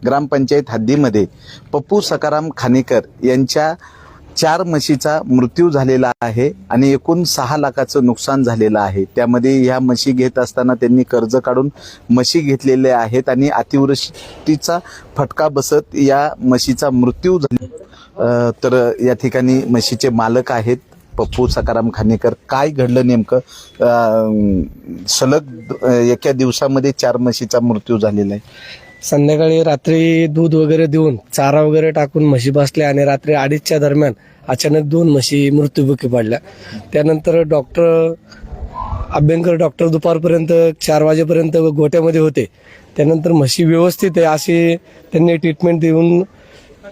ग्रामपंचायत हद्दीमध्ये पप्पू सखाराम खानेकर यांच्या 4 म्हशीचा मृत्यू झालेला आहे आणि एकूण 6 लाखाचं नुकसान झालेलं आहे। त्यामध्ये ह्या म्हशी घेत असताना त्यांनी कर्ज काढून म्हशी घेतलेले आहेत आणि अतिवृष्टीचा फटका बसत या म्हशीचा मृत्यू झाला। तर या ठिकाणी म्हशीचे मालक आहेत पप्पू सखाराम खानेकर। काय घडलं नेमकं? सलग एका दिवसामध्ये 4 म्हशीचा मृत्यू झालेला आहे। संध्याकाळी रात्री दूध वगैरे देऊन चारा वगैरे टाकून म्हशी बसल्या आणि रात्री 2:30च्या दरम्यान अचानक 2 म्हशी मृत्यूमुखी पडल्या। त्यानंतर अभ्यंकर डॉक्टर दुपारपर्यंत 4 वाजेपर्यंत गोट्यामध्ये होते। त्यानंतर म्हशी व्यवस्थित आहे अशी त्यांनी ट्रीटमेंट देऊन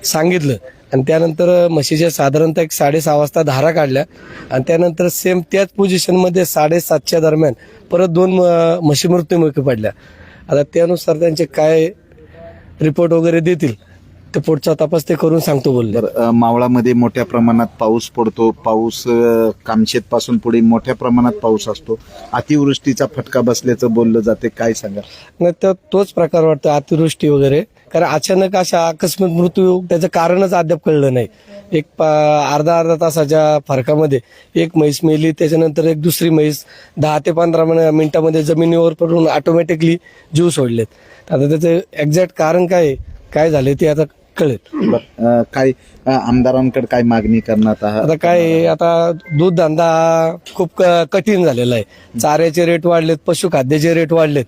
सांगितलं आणि त्यानंतर म्हशीच्या साधारणतः 6:30 वाजता धारा काढल्या आणि त्यानंतर सेम त्याच पोझिशनमध्ये 7:30च्या दरम्यान परत 2 म्हशी मृत्यूमुखी पडल्या। आता त्यानुसार त्यांचे काय रिपोर्ट वगैरे देतील ते पुढचा तपास ते करून सांगतो बोलले। मावळामध्ये मोठ्या प्रमाणात पाऊस पडतो, पाऊस कामशेत पासून पुढे मोठ्या प्रमाणात पाऊस असतो, अतिवृष्टीचा फटका बसल्याचं बोललं जाते, काय सांगा? नाही तर तोच प्रकार वाटतो अतिवृष्टी वगैरे, कारण अचानक अशा आकस्मिक मृत्यू त्याचं कारणच अद्याप कळलं नाही। एक अर्धा तासाच्या फरकामध्ये एक म्हैस मेली, त्याच्यानंतर एक दुसरी म्हैस 10 ते 15 मिनिटांमध्ये जमिनीवर पडून ऑटोमॅटिकली जीव सोडलेत। आता त्याचं एक्झॅक्ट कारण काय झाले ते आता कळेल। काय आमदारांकडे काय मागणी करण्यात आता काय, आता दूध धंदा खूप कठीण झालेला आहे। चाऱ्याचे रेट वाढलेत, पशुखाद्याचे रेट वाढलेत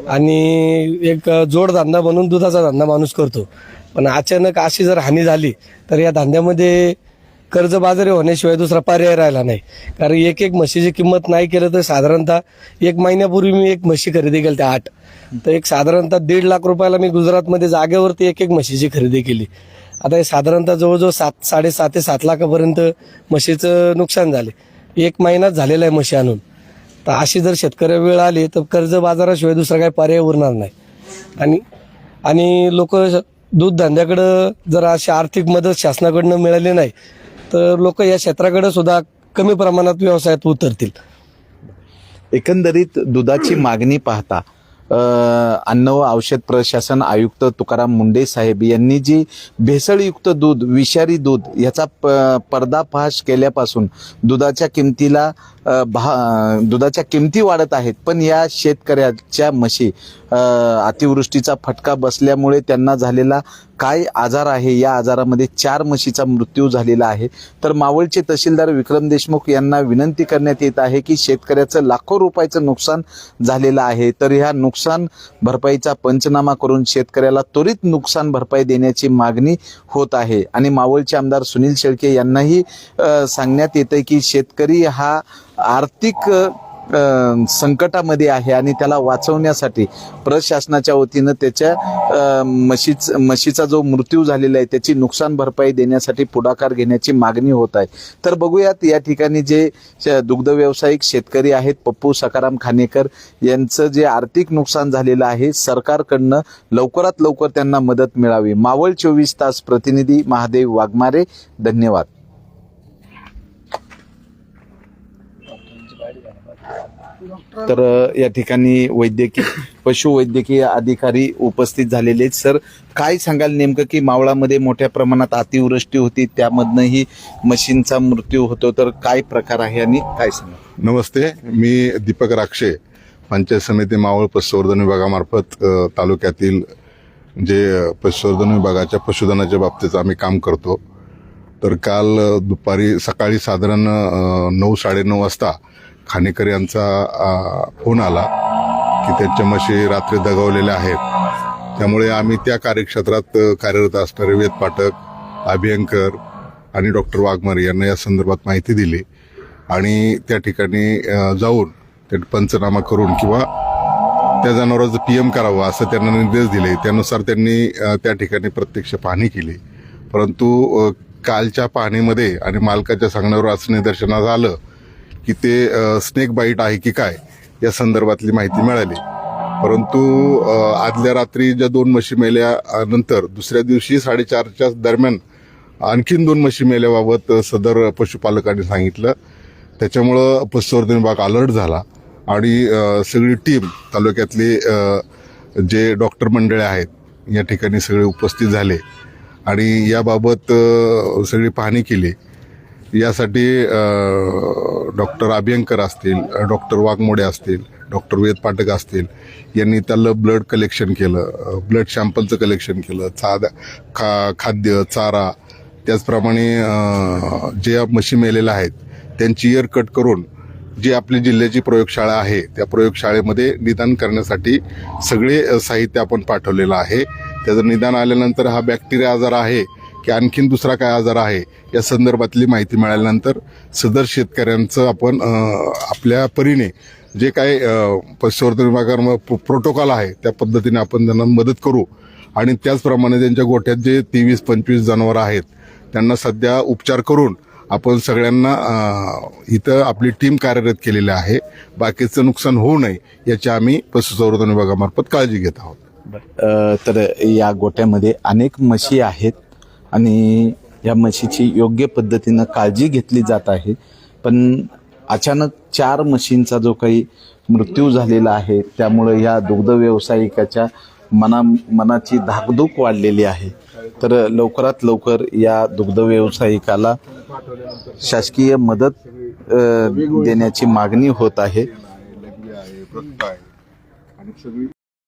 आणि एक जोडधंदा म्हणून दुधाचा धंदा माणूस करतो, पण अचानक अशी जर हानी झाली तर या धंद्यामध्ये कर्जबाजारी होण्याशिवाय दुसरा पर्याय राहिला नाही। कारण एक म्हशीची किंमत नाही केलं तर साधारणतः 1 महिन्यापूर्वी मी एक म्हशी खरेदी केली, त्या 8 तर एक साधारणतः 1.5 लाख रुपयाला मी गुजरातमध्ये जागेवरती एक म्हशीची खरेदी केली। आता हे साधारणतः जवळजवळ 7.5 ते 7 लाखापर्यंत म्हशीचं नुकसान झाले। 1 महिनाच झालेला आहे म्हशी आणून। तर अशी जर शेतकऱ्या वेळ आली तर कर्ज बाजाराशिवाय दुसरा काही पर्याय उरणार नाही आणि लोक दूध धंद्याकडं जर अशी आर्थिक मदत शासनाकडनं मिळाली नाही तर लोक या क्षेत्राकडे सुद्धा कमी प्रमाणात व्यवसायात उतरतील। एकंदरीत दुधाची मागणी पाहता अन्न व औषध प्रशासन आयुक्त तुकाराम मुंडे साहेब यांनी जी भेसळयुक्त दूध, विषारी दूध याचा पर्दाफाश केल्यापासून दुधाच्या किमती वाढत आहेत, पण या शेतकऱ्याच्या म्हशी अतिवृष्टीचा फटका बसल्यामुळे त्यांना झालेला काय आजार आहे, या आजारामध्ये 4 म्हशीचा मृत्यू झालेला आहे। तर मावळचे तहसीलदार विक्रम देशमुख यांना विनंती करण्यात येत आहे की शेतकऱ्याचं लाखो रुपयाचं नुकसान झालेलं आहे, तर ह्या नुकसान भरपाईचा पंचनामा करून शेतकऱ्याला त्वरित नुकसान भरपाई देण्याची मागणी होत आहे। आणि मावळचे आमदार सुनील शेळके यांनाही सांगण्यात येतं की शेतकरी हा आर्थिक संकटामध्ये आहे आणि त्याला वाचवण्यासाठी प्रशासनाच्या वतीनं त्याच्या म्हशीचा जो मृत्यू झालेला आहे त्याची नुकसान भरपाई देण्यासाठी पुढाकार घेण्याची मागणी होत आहे। तर बघूयात या ठिकाणी जे दुग्ध व्यावसायिक शेतकरी आहेत पप्पू सखाराम खानेकर यांचं जे आर्थिक नुकसान झालेलं आहे, सरकारकडनं लवकरात लवकर त्यांना मदत मिळावी। मावळ 24 तास प्रतिनिधी महादेव वाघमारे, धन्यवाद। तर या ठिकाणी पशुवैद्यकीय अधिकारी उपस्थित झालेले आहेत। सर, काय सांगाल नेमकं की मावळामध्ये मोठ्या प्रमाणात अतिवृष्टी होती, त्यामधनंही म्हशींचा मृत्यू होतो, तर काय प्रकार आहे आणि काय सांगाल? नमस्ते, मी दीपक राक्षे, पंचायत समिती मावळ पशुसंवर्धन विभागामार्फत तालुक्यातील जे पशुसंवर्धन विभागाच्या पशुधनाच्या बाबतीत आम्ही काम करतो। तर काल सकाळी साधारण 9-9:30 वाजता खानेकर यांचा फोन आला की त्यांच्या म्हशी रात्री दगावलेल्या आहेत। त्यामुळे आम्ही त्या कार्यक्षेत्रात कार्यरत असणारे वेद पाठक, अभ्यंकर आणि डॉक्टर वाघमारे यांना या संदर्भात माहिती दिली आणि त्या ठिकाणी जाऊन ते पंचनामा करून किंवा त्या जनावरांचं PM करावं असं त्यांना निर्देश दिले। त्यानुसार त्यांनी त्या ठिकाणी प्रत्यक्ष पाहणी केली, परंतु कालच्या पाहणीमध्ये आणि मालकाच्या सांगण्यावर असं निदर्शनास आलं की ते स्नेक बाईट आहे की काय या संदर्भातली माहिती मिळाली। परंतु आदल्या रात्री ज्या 2 म्हशी मेल्यानंतर दुसऱ्या दिवशी 4:30च्या दरम्यान आणखीन 2 म्हशी मेल्याबाबत सदर पशुपालकांनी सांगितलं। त्याच्यामुळं पशुसंवर्धन विभाग अलर्ट झाला आणि सगळी टीम तालुक्यातली जे डॉक्टर मंडळे आहेत या ठिकाणी सगळे उपस्थित झाले आणि याबाबत सगळी पाहणी केली. यासाठी डॉक्टर अभ्यंकर असतील, डॉक्टर वाघमोडे असतील, डॉक्टर वेद पाठक असतील यांनी त्याला ब्लड कलेक्शन केलं, ब्लड सॅम्पलचं कलेक्शन केलं, खाद्य चारा त्याचप्रमाणे जे म्हशी मेलेल्या आहेत त्यांची इयर कट करून जी आपली जिल्ह्याची प्रयोगशाळा आहे त्या प्रयोगशाळेमध्ये निदान करण्यासाठी सगळे साहित्य आपण पाठवलेलं आहे. त्याचं निदान आल्यानंतर हा बॅक्टेरिया आजार आहे की आणखीन दुसरा काय आजार आहे या संदर्भातली माहिती मिळाल्यानंतर सदर शेतकऱ्यांचं आपण आपल्या परीने जे काय पशुसंवर्धन विभागामध्ये प्रोटोकॉल आहे त्या पद्धतीने आपण त्यांना मदत करू आणि त्याचप्रमाणे त्यांच्या गोठ्यात जे 23-25 जनावरं आहेत त्यांना सध्या उपचार करून आपण सगळ्यांना इथं आपली टीम कार्यरत केलेली आहे. बाकीचं नुकसान होऊ नये याची आम्ही पशुसंवर्धन विभागामार्फत काळजी घेत आहोत. तर या गोट्यामध्ये अनेक म्हशी आहेत आणि या म्हशीची योग्य पद्धतीनं काळजी घेतली जात आहे. पण अचानक 4 म्हशींचा जो काही मृत्यू झालेला आहे त्यामुळे या दुग्ध व्यावसायिकाच्या मनाची धाकधूक वाढलेली आहे. तर लवकरात लवकर या दुग्ध व्यावसायिकाला शासकीय मदत देण्याची मागणी होत आहे.